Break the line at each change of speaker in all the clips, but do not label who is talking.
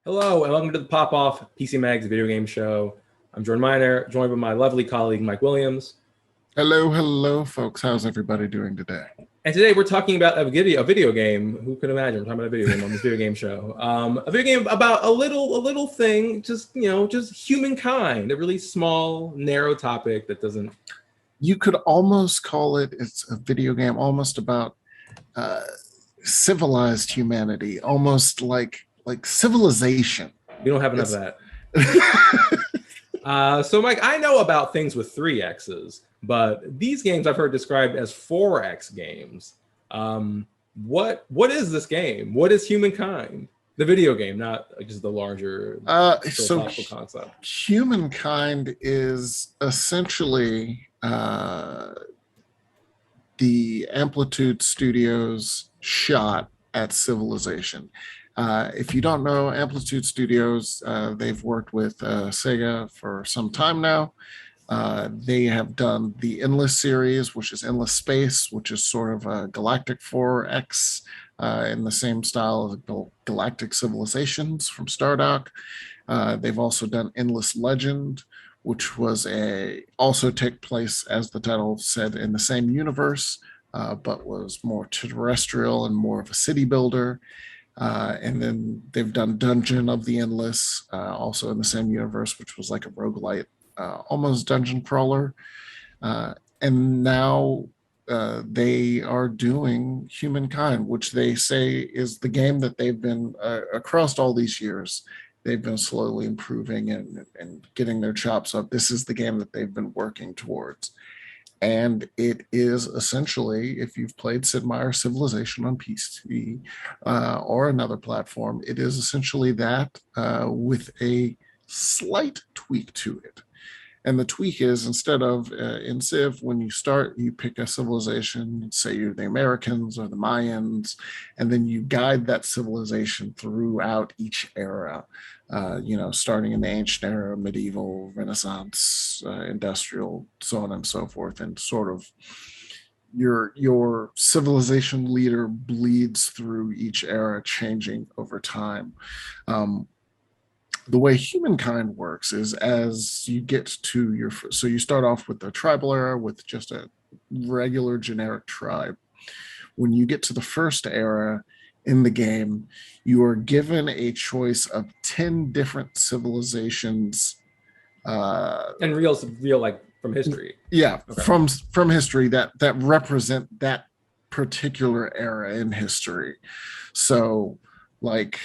Hello, and welcome to the Pop Off PC Mag's video game show. I'm Jordan Miner, joined by my lovely colleague Mike Williams.
Hello, folks. How's everybody doing today?
And today we're talking about a video game. Who could imagine we're talking about a video game on this video game show? A video game about a little thing, just humankind. A really small, narrow topic that doesn't.
You could almost call it's a video game almost about civilized humanity, almost like civilization.
We don't have enough of that. So, Mike, I know about things with 3 X's, but these games I've heard described as 4X games. What is this game? What is Humankind? The video game, not just the larger philosophical concept.
Humankind is essentially the Amplitude Studios shot at civilization. If you don't know Amplitude Studios, they've worked with Sega for some time now. They have done the Endless series, which is Endless Space, which is sort of a Galactic 4X in the same style as Galactic Civilizations from Stardock. They've also done Endless Legend, which was also take place, as the title said, in the same universe, but was more terrestrial and more of a city builder. And then they've done Dungeon of the Endless, also in the same universe, which was like a roguelite, almost dungeon crawler. And now they are doing Humankind, which they say is the game that they've been, across all these years, they've been slowly improving and getting their chops up. This is the game that they've been working towards. And it is essentially, if you've played Sid Meier's Civilization on PC or another platform, it is essentially that with a slight tweak to it. And the tweak is, instead of in Civ, when you start, you pick a civilization, say you're the Americans or the Mayans, and then you guide that civilization throughout each era, starting in the ancient era, medieval, Renaissance, industrial, so on and so forth, and sort of your civilization leader bleeds through each era, changing over time. The way Humankind works is, as you get to so you start off with the tribal era with just a regular generic tribe. When you get to the first era in the game, you are given a choice of 10 different civilizations.
And real like from history.
Yeah, okay. From history that represent that particular era in history. So like,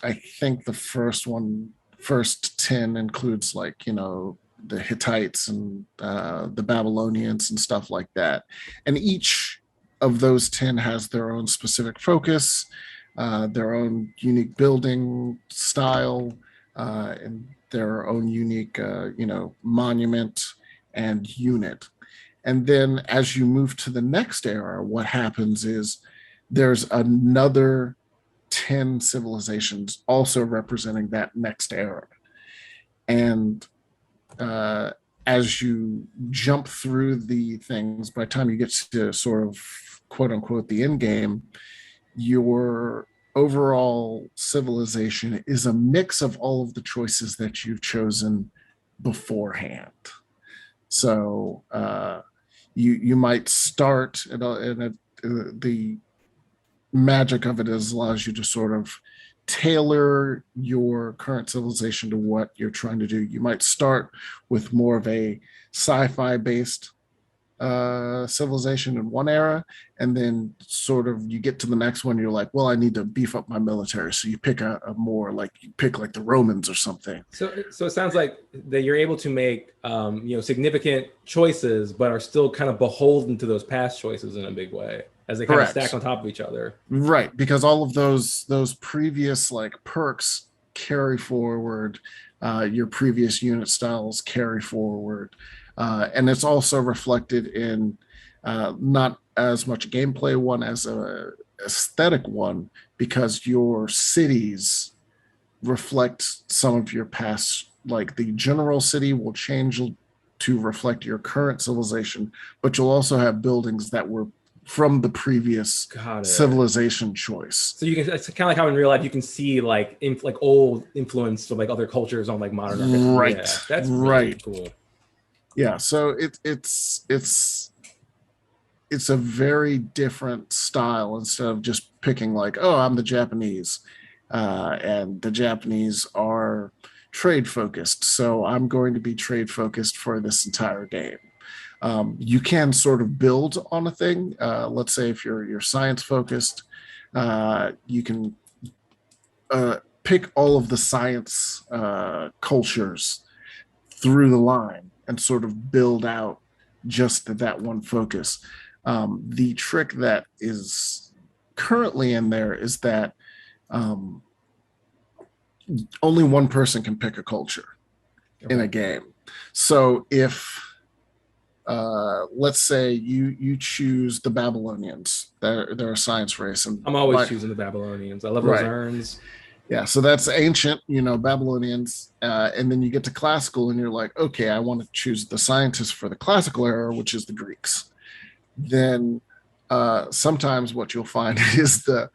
I think the first 10 includes the Hittites and the Babylonians and stuff like that. And each of those 10 has their own specific focus, their own unique building style, and their own unique, monument and unit. And then as you move to the next era, what happens is there's another 10 civilizations also representing that next era. And as you jump through the things, by the time you get to sort of quote unquote the end game, your overall civilization is a mix of all of the choices that you've chosen beforehand. So you might start the magic of it is allows you to sort of tailor your current civilization to what you're trying to do. You might start with more of a sci-fi based civilization in one era, and then sort of you get to the next one, you're like, well, I need to beef up my military, so you pick a more like the Romans or something.
So it sounds like that you're able to make significant choices, but are still kind of beholden to those past choices in a big way, as they kind of stack on top of each other.
Right, because all of those previous like perks carry forward, your previous unit styles carry forward, and it's also reflected in not as much gameplay one as a aesthetic one, because your cities reflect some of your past. Like the general city will change to reflect your current civilization, but you'll also have buildings that were from the previous
Got it.
civilization choice.
So you can, it's kind of like how in real life you can see like like old influence of like other cultures on like modern architecture.
Right.
Yeah, that's really
Right.
cool.
Yeah. So it's a very different style instead of just picking like, oh, I'm the Japanese, and the Japanese are trade focused, so I'm going to be trade focused for this entire game. You can sort of build on a thing. Let's say if you're science focused, you can pick all of the science cultures through the line and sort of build out just that one focus. The trick that is currently in there is that um, only one person can pick a culture in a game. So if let's say you choose the Babylonians, they're a science race, and
I'm always choosing the Babylonians. I love those urns.
Yeah, so that's ancient, Babylonians, and then you get to classical, and you're like, okay, I want to choose the scientists for the classical era, which is the Greeks. Then sometimes what you'll find is the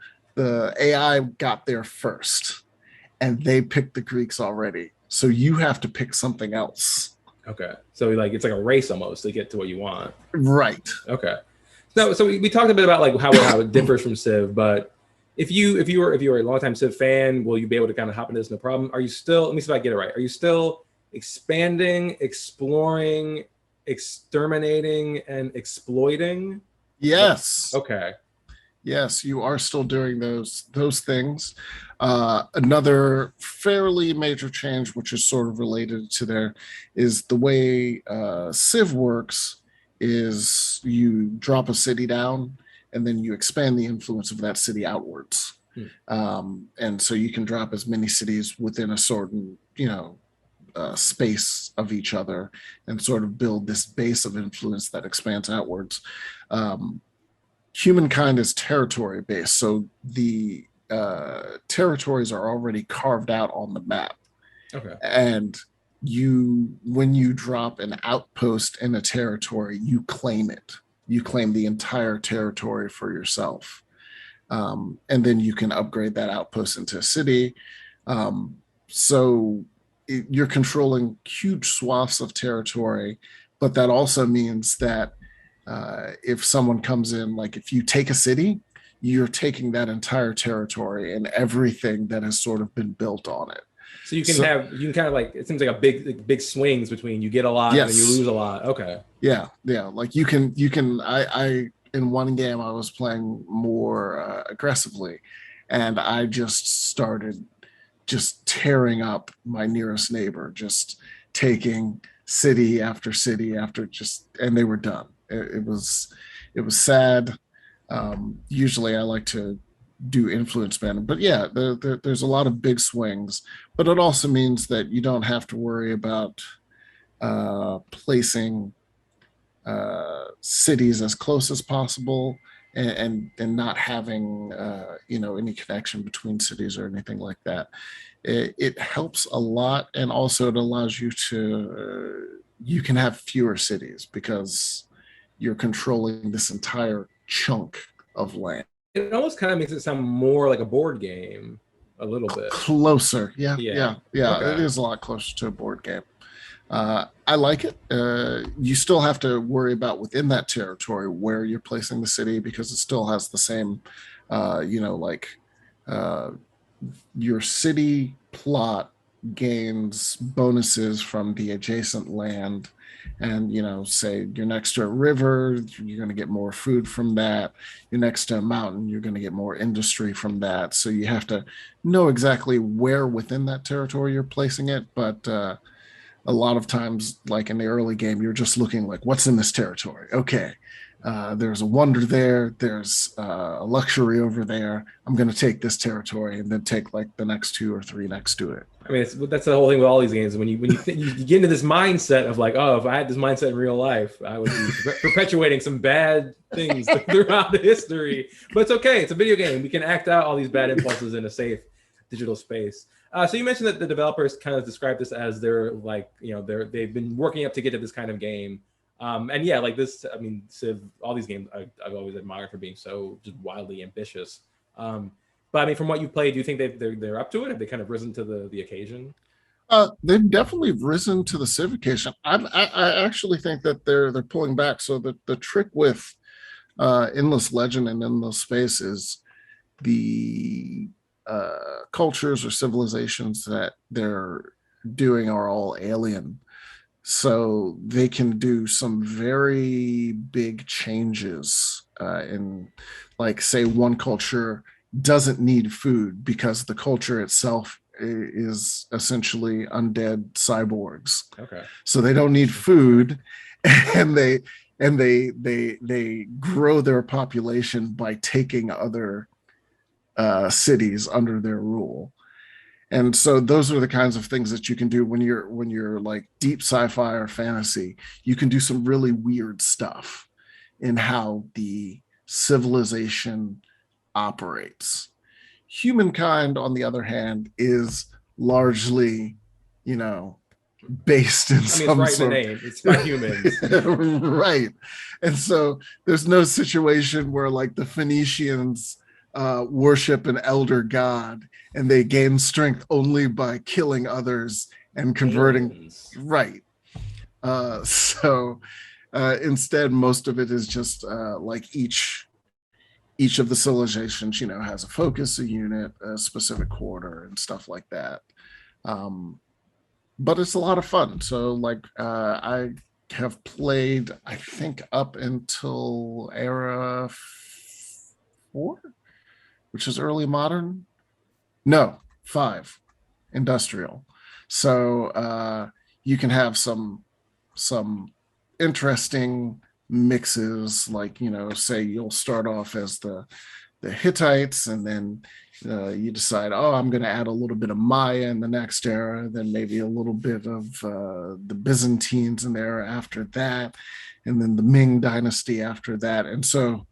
AI got there first, and they picked the Greeks already, so you have to pick something else.
Okay, so like it's like a race almost to get to what you want.
Right.
Okay. So we talked a bit about like how it differs from Civ, but if you were a longtime Civ fan, will you be able to kind of hop into this no problem? Are you still? Let me see if I get it right. Are you still expanding, exploring, exterminating, and exploiting?
Yes.
Okay.
Yes, you are still doing those things. Another fairly major change, which is sort of related to there, is the way Civ works. Is you drop a city down, and then you expand the influence of that city outwards. And so you can drop as many cities within a certain, space of each other, and sort of build this base of influence that expands outwards. Humankind is territory based, so the territories are already carved out on the map.
Okay.
And when you drop an outpost in a territory, you claim it. You claim the entire territory for yourself, and then you can upgrade that outpost into a city. So you're controlling huge swaths of territory, but that also means that if someone comes in, like if you take a city, you're taking that entire territory and everything that has sort of been built on it.
So you can kind of like, it seems like a big swings between you get a lot and then you lose a lot. Okay.
Yeah. Like you can. I in one game I was playing more aggressively, and I just started just tearing up my nearest neighbor, just taking city after city after and they were done. It was sad. Usually I like to do influence banning, but yeah, there's a lot of big swings, but it also means that you don't have to worry about placing cities as close as possible, and not having any connection between cities or anything like that. It helps a lot, and also it allows you to you can have fewer cities because you're controlling this entire chunk of land.
It almost kind of makes it sound more like a board game, a little bit
closer. Yeah.
Okay.
It is a lot closer to a board game. I like it. You still have to worry about within that territory where you're placing the city, because it still has the same, your city plot gains bonuses from the adjacent land. And, say you're next to a river, you're going to get more food from that. You're next to a mountain, you're going to get more industry from that. So you have to know exactly where within that territory you're placing it. But a lot of times, like in the early game, you're just looking like, what's in this territory? Okay, there's a wonder there. There's a luxury over there. I'm going to take this territory and then take like the next 2 or 3 next to it.
I mean, that's the whole thing with all these games. When you get into this mindset of like, oh, if I had this mindset in real life, I would be perpetuating some bad things throughout the history. But it's okay. It's a video game. We can act out all these bad impulses in a safe digital space. So you mentioned that the developers kind of described this as they've been working up to get to this kind of game. And yeah, like this, I mean, Civ, all these games I've always admired for being so just wildly ambitious. But I mean, from what you played, do you think they're up to it? Have they kind of risen to the occasion?
They've definitely risen to the civication. I actually think that they're pulling back. So the trick with Endless Legend and Endless Space is the cultures or civilizations that they're doing are all alien. So they can do some very big changes in, like, say, one culture doesn't need food because the culture itself is essentially undead cyborgs.
Okay.
So they don't need food, and they grow their population by taking other cities under their rule. And so those are the kinds of things that you can do when you're like deep sci-fi or fantasy. You can do some really weird stuff in how the civilization operates. Humankind, on the other hand, is largely, you know, based in
I mean, it's
some
right in the
sort
name. It's by humans.
right. And so there's no situation where like the Phoenicians worship an elder god and they gain strength only by killing others and converting.
Aliens.
Right. So instead, most of it is just like each of the civilizations, you know, has a focus, a unit, a specific quarter, and stuff like that. But it's a lot of fun. So like I have played, I think, up until era 4, which is early modern. No, 5, industrial. So you can have some interesting mixes, like, you know, say you'll start off as the Hittites, and then you decide, oh, I'm going to add a little bit of Maya in the next era, then maybe a little bit of the Byzantines in there after that, and then the Ming Dynasty after that. And so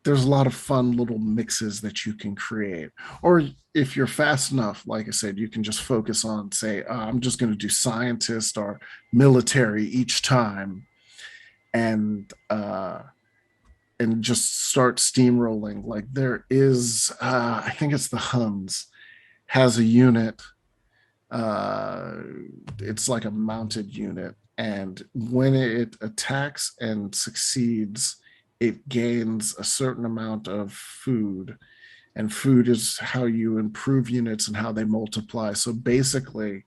there's a lot of fun little mixes that you can create. Or if you're fast enough, like I said, you can just focus on, say, I'm just going to do scientist or military each time, and just start steamrolling. Like there is, I think it's the Huns has a unit. It's like a mounted unit, and when it attacks and succeeds, it gains a certain amount of food, and food is how you improve units and how they multiply. So basically,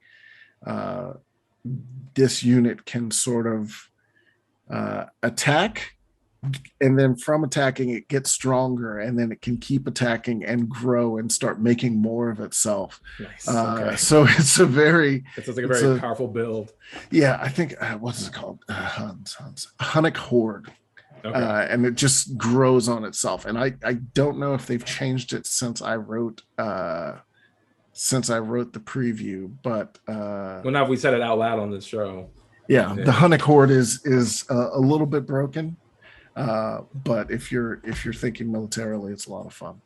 this unit can sort of attack, and then from attacking it gets stronger, and then it can keep attacking and grow and start making more of itself.
Nice. Okay.
So it's a very,
it sounds like a very powerful build.
Yeah, I think what is it called? Hunnic Horde. Okay. And it just grows on itself. And I don't know if they've changed it since I wrote the preview, but
well, now if we said it out loud on this show.
Yeah, the Hunnic Horde is a little bit broken. But if you're thinking militarily, it's a lot of fun.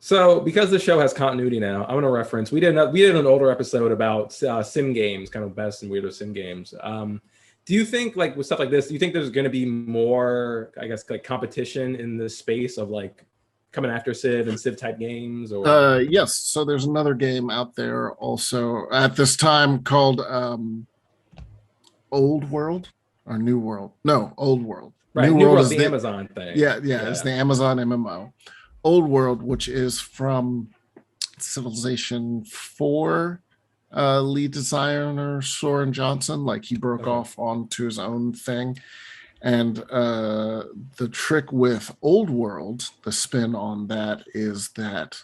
So because the show has continuity now, I want to reference, we did an older episode about sim games, kind of best and weirdest sim games. Do you think, like with stuff like this, do you think there's going to be more, I guess, like competition in the space of like coming after Civ and Civ type games? Or
yes, so there's another game out there also at this time called Old World or New World? No, Old World.
Right, New World is the Amazon thing.
Yeah, it's the Amazon MMO. Old World, which is from Civilization 4 lead designer Soren Johnson. Like he broke off onto his own thing. And the trick with Old World, the spin on that, is that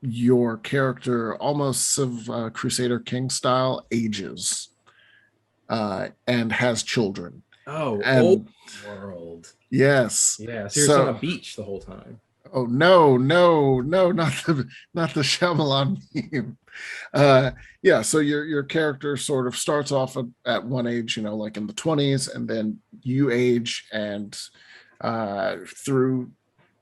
your character, almost Civ Crusader King style, ages and has children.
Oh, and, Old World.
Yes.
Yeah. So you're on a beach the whole time.
Oh no, not the Shyamalan meme. Yeah, so your character sort of starts off at one age, you know, like in the 20s, and then you age, and through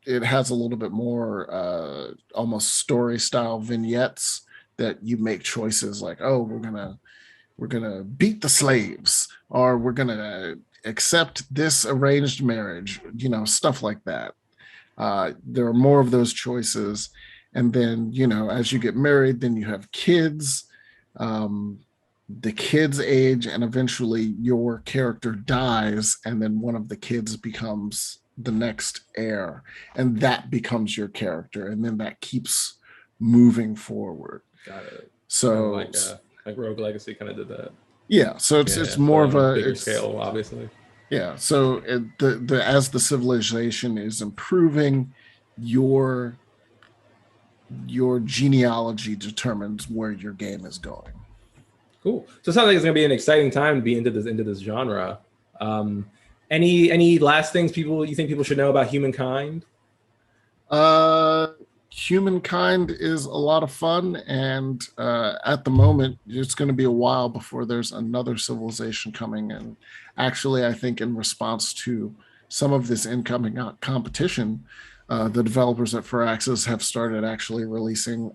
it has a little bit more almost story style vignettes that you make choices like, oh, we're we're gonna beat the slaves, or we're gonna accept this arranged marriage, stuff like that. There are more of those choices. And then, as you get married, then you have kids. The kids age, and eventually your character dies, and then one of the kids becomes the next heir, and that becomes your character, and then that keeps moving forward.
Got it.
So
like Rogue Legacy kind of did that.
Yeah, so it's more of a
bigger scale, obviously.
Yeah, so as the civilization is improving, your genealogy determines where your game is going.
Cool. So it sounds like it's going to be an exciting time to be into this genre. Any last things you think people should know about Humankind?
Humankind is a lot of fun, and at the moment, it's going to be a while before there's another civilization coming. And actually, I think in response to some of this incoming competition, the developers at Firaxis have started actually releasing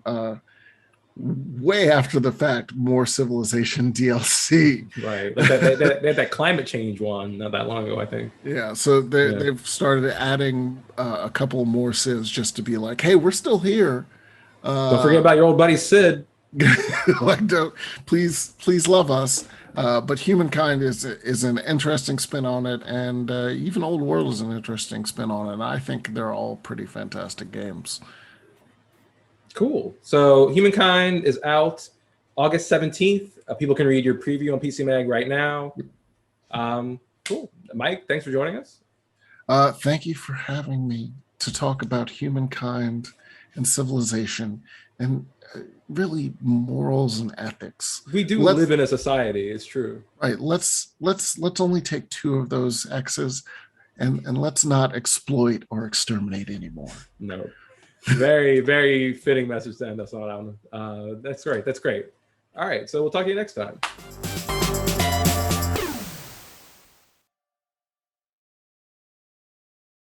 way after the fact more Civilization DLC.
Right, like they had that climate change one not that long ago, I think.
Yeah, so they've started adding a couple more civs just to be like, hey, we're still here.
Don't forget about your old buddy Sid.
Like, please love us. But Humankind is an interesting spin on it, and even Old World is an interesting spin on it. And I think they're all pretty fantastic games.
Cool. So Humankind is out August 17th. People can read your preview on PC Mag right now. Cool. Mike, thanks for joining us.
Thank you for having me to talk about Humankind and civilization and really morals and ethics.
We do live in a society. It's true.
Right. Let's only take 2 of those X's and let's not exploit or exterminate anymore.
No. Very, very fitting message to end us on. That's great. All right. So we'll talk to you next time.